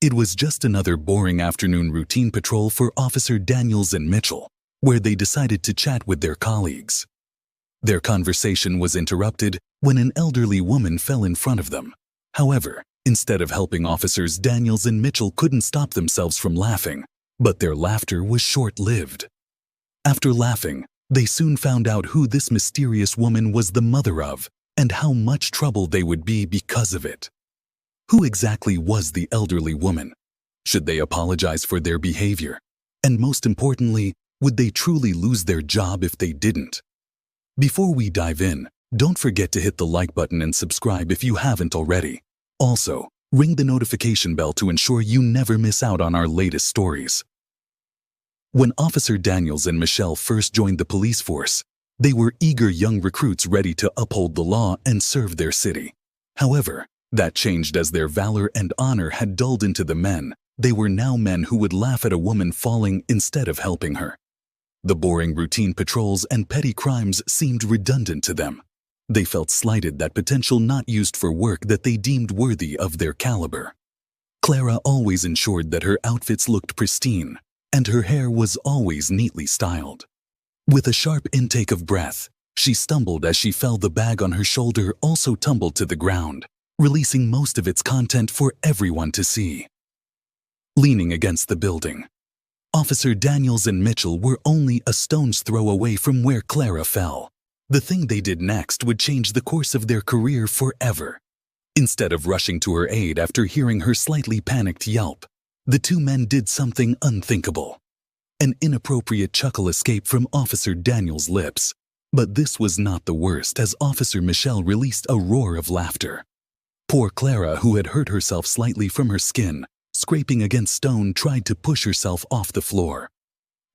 It was just another boring afternoon routine patrol for Officer Daniels and Mitchell, where they decided to chat with their colleagues. Their conversation was interrupted when an elderly woman fell in front of them. However, instead of helping Officers Daniels and Mitchell couldn't stop themselves from laughing, but their laughter was short-lived. After laughing, they soon found out who this mysterious woman was the mother of and how much trouble they would be because of it. Who exactly was the elderly woman? Should they apologize for their behavior? And most importantly, would they truly lose their job if they didn't? Before we dive in, don't forget to hit the like button and subscribe if you haven't already. Also, ring the notification bell to ensure you never miss out on our latest stories. When Officer Daniels and Michelle first joined the police force, they were eager young recruits ready to uphold the law and serve their city. However, that changed as their valor and honor had dulled into the men. They were now men who would laugh at a woman falling instead of helping her. The boring routine patrols and petty crimes seemed redundant to them. They felt slighted that potential not used for work that they deemed worthy of their caliber. Clara always ensured that her outfits looked pristine, and her hair was always neatly styled. With a sharp intake of breath, she stumbled as she fell. The bag on her shoulder also tumbled to the ground, releasing most of its content for everyone to see. Leaning against the building, Officer Daniels and Mitchell were only a stone's throw away from where Clara fell. The thing they did next would change the course of their career forever. Instead of rushing to her aid after hearing her slightly panicked yelp, the two men did something unthinkable. An inappropriate chuckle escaped from Officer Daniels' lips, but this was not the worst as Officer Michelle released a roar of laughter. Poor Clara, who had hurt herself slightly from her skin, scraping against stone, tried to push herself off the floor.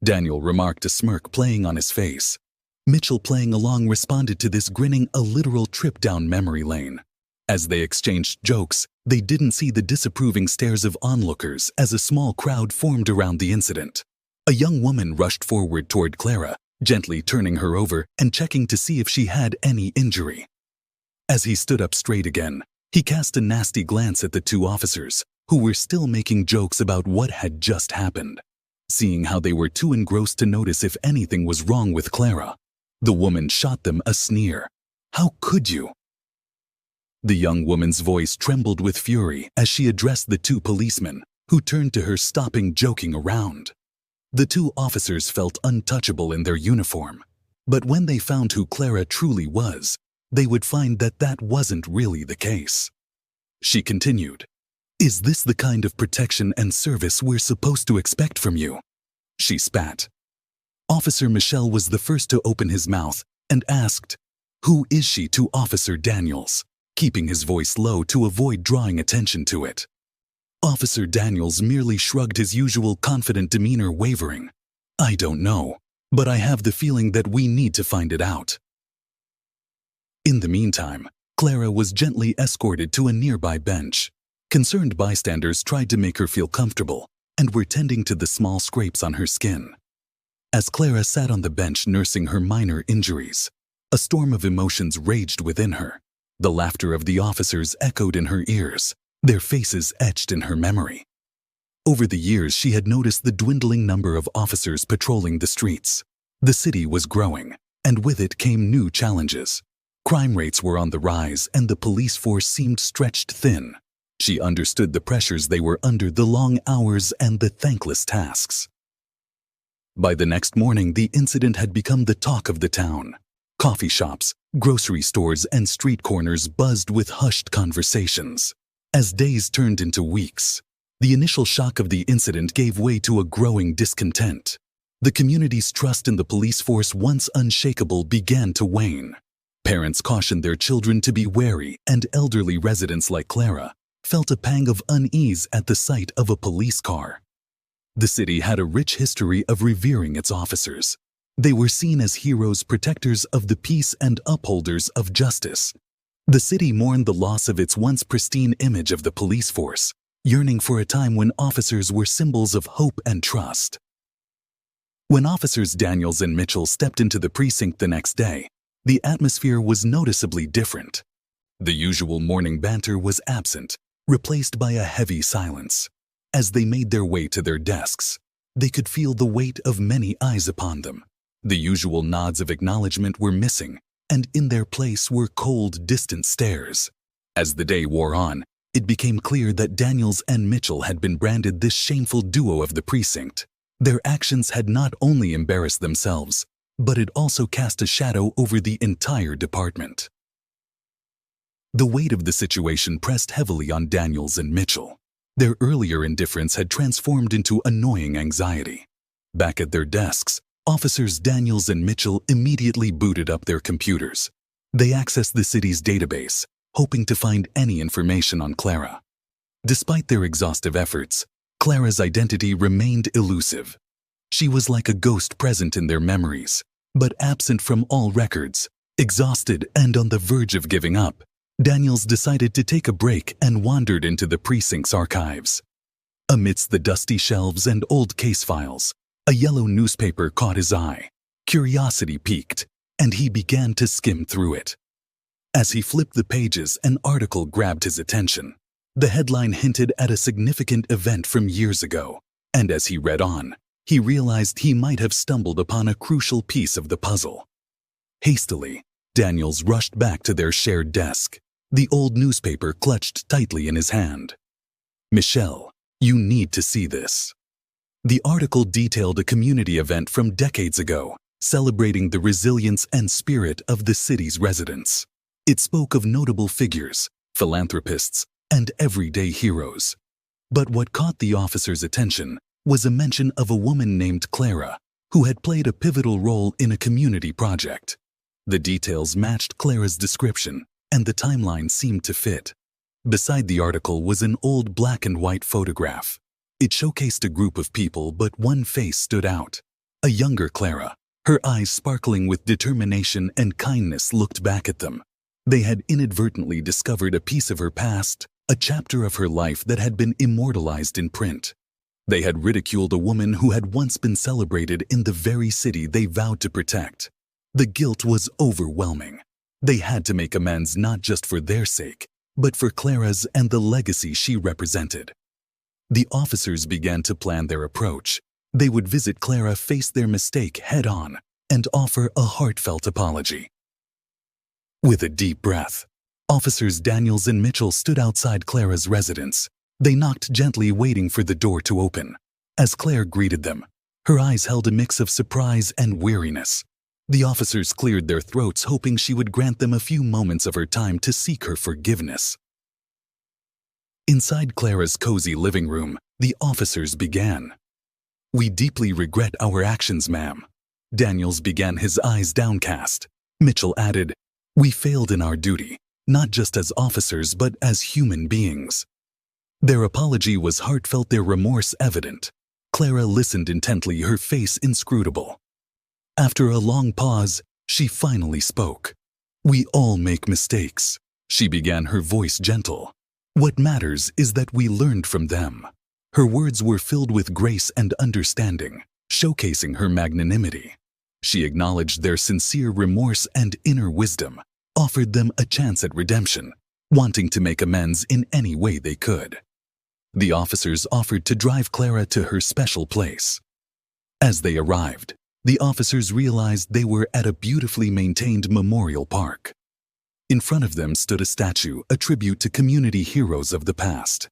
Daniel remarked, a smirk playing on his face. Mitchell, playing along, responded to this, grinning, a literal trip down memory lane. As they exchanged jokes, they didn't see the disapproving stares of onlookers as a small crowd formed around the incident. A young woman rushed forward toward Clara, gently turning her over and checking to see if she had any injury. As he stood up straight again, he cast a nasty glance at the two officers, who were still making jokes about what had just happened. Seeing how they were too engrossed to notice if anything was wrong with Clara, the woman shot them a sneer. "How could you?" The young woman's voice trembled with fury as she addressed the two policemen, who turned to her, stopping joking around. The two officers felt untouchable in their uniform, but when they found who Clara truly was, they would find that that wasn't really the case. She continued, "Is this the kind of protection and service we're supposed to expect from you?" She spat. Officer Michelle was the first to open his mouth and asked, "Who is she?" to Officer Daniels, keeping his voice low to avoid drawing attention to it. Officer Daniels merely shrugged, his usual confident demeanor wavering. "I don't know, but I have the feeling that we need to find it out." In the meantime, Clara was gently escorted to a nearby bench. Concerned bystanders tried to make her feel comfortable and were tending to the small scrapes on her skin. As Clara sat on the bench nursing her minor injuries, a storm of emotions raged within her. The laughter of the officers echoed in her ears, their faces etched in her memory. Over the years, she had noticed the dwindling number of officers patrolling the streets. The city was growing, and with it came new challenges. Crime rates were on the rise, and the police force seemed stretched thin. She understood the pressures they were under, the long hours and the thankless tasks. By the next morning, the incident had become the talk of the town. Coffee shops, grocery stores, and street corners buzzed with hushed conversations. As days turned into weeks, the initial shock of the incident gave way to a growing discontent. The community's trust in the police force, once unshakable, began to wane. Parents cautioned their children to be wary, and elderly residents like Clara felt a pang of unease at the sight of a police car. The city had a rich history of revering its officers. They were seen as heroes, protectors of the peace, and upholders of justice. The city mourned the loss of its once pristine image of the police force, yearning for a time when officers were symbols of hope and trust. When Officers Daniels and Mitchell stepped into the precinct the next day, the atmosphere was noticeably different. The usual morning banter was absent, replaced by a heavy silence. As they made their way to their desks, they could feel the weight of many eyes upon them. The usual nods of acknowledgement were missing, and in their place were cold, distant stares. As the day wore on, it became clear that Daniels and Mitchell had been branded this shameful duo of the precinct. Their actions had not only embarrassed themselves, but it also cast a shadow over the entire department. The weight of the situation pressed heavily on Daniels and Mitchell. Their earlier indifference had transformed into annoying anxiety. Back at their desks, Officers Daniels and Mitchell immediately booted up their computers. They accessed the city's database, hoping to find any information on Clara. Despite their exhaustive efforts, Clara's identity remained elusive. She was like a ghost present in their memories, but absent from all records. Exhausted and on the verge of giving up, Daniels decided to take a break and wandered into the precinct's archives. Amidst the dusty shelves and old case files, a yellow newspaper caught his eye. Curiosity piqued, and he began to skim through it. As he flipped the pages, an article grabbed his attention. The headline hinted at a significant event from years ago, and as he read on, he realized he might have stumbled upon a crucial piece of the puzzle. Hastily, Daniels rushed back to their shared desk, the old newspaper clutched tightly in his hand. "Michelle, you need to see this." The article detailed a community event from decades ago, celebrating the resilience and spirit of the city's residents. It spoke of notable figures, philanthropists, and everyday heroes. But what caught the officer's attention was a mention of a woman named Clara, who had played a pivotal role in a community project. The details matched Clara's description, and the timeline seemed to fit. Beside the article was an old black and white photograph. It showcased a group of people, but one face stood out. A younger Clara, her eyes sparkling with determination and kindness, looked back at them. They had inadvertently discovered a piece of her past, a chapter of her life that had been immortalized in print. They had ridiculed a woman who had once been celebrated in the very city they vowed to protect. The guilt was overwhelming. They had to make amends not just for their sake, but for Clara's and the legacy she represented. The officers began to plan their approach. They would visit Clara, face their mistake head-on, and offer a heartfelt apology. With a deep breath, Officers Daniels and Mitchell stood outside Clara's residence. They knocked gently, waiting for the door to open. As Claire greeted them, her eyes held a mix of surprise and weariness. The officers cleared their throats, hoping she would grant them a few moments of her time to seek her forgiveness. Inside Clara's cozy living room, the officers began. "We deeply regret our actions, ma'am." Daniels began, his eyes downcast. Mitchell added, "We failed in our duty, not just as officers but as human beings." Their apology was heartfelt, their remorse evident. Clara listened intently, her face inscrutable. After a long pause, she finally spoke. "We all make mistakes," she began, her voice gentle. "What matters is that we learned from them." Her words were filled with grace and understanding, showcasing her magnanimity. She acknowledged their sincere remorse and inner wisdom, offered them a chance at redemption, wanting to make amends in any way they could. The officers offered to drive Clara to her special place. As they arrived, the officers realized they were at a beautifully maintained memorial park. In front of them stood a statue, a tribute to community heroes of the past.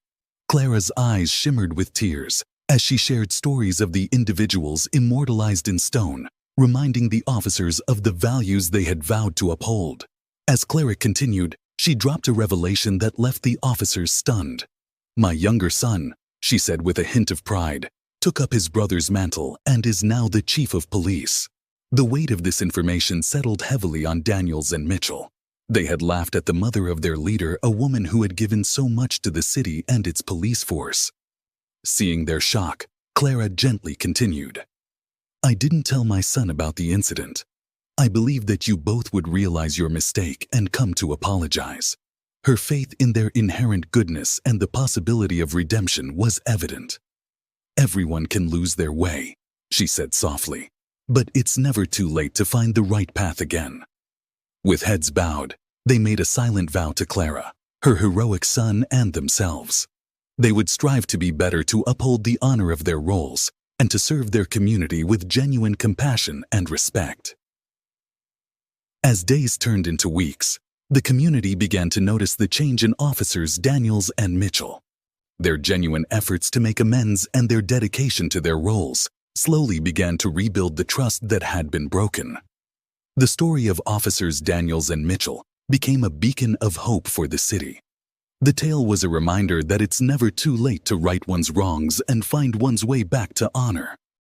Clara's eyes shimmered with tears as she shared stories of the individuals immortalized in stone, reminding the officers of the values they had vowed to uphold. As Clara continued, she dropped a revelation that left the officers stunned. "My younger son," she said with a hint of pride, "took up his brother's mantle and is now the chief of police." The weight of this information settled heavily on Daniels and Mitchell. They had laughed at the mother of their leader, a woman who had given so much to the city and its police force. Seeing their shock, Clara gently continued, "I didn't tell my son about the incident. I believed that you both would realize your mistake and come to apologize." Her faith in their inherent goodness and the possibility of redemption was evident. "Everyone can lose their way," she said softly, "but it's never too late to find the right path again." With heads bowed, they made a silent vow to Clara, her heroic son, and themselves. They would strive to be better, to uphold the honor of their roles, and to serve their community with genuine compassion and respect. As days turned into weeks, the community began to notice the change in officers Daniels and Mitchell. Their genuine efforts to make amends and their dedication to their roles slowly began to rebuild the trust that had been broken. The story of officers Daniels and Mitchell became a beacon of hope for the city. The tale was a reminder that it's never too late to right one's wrongs and find one's way back to honor.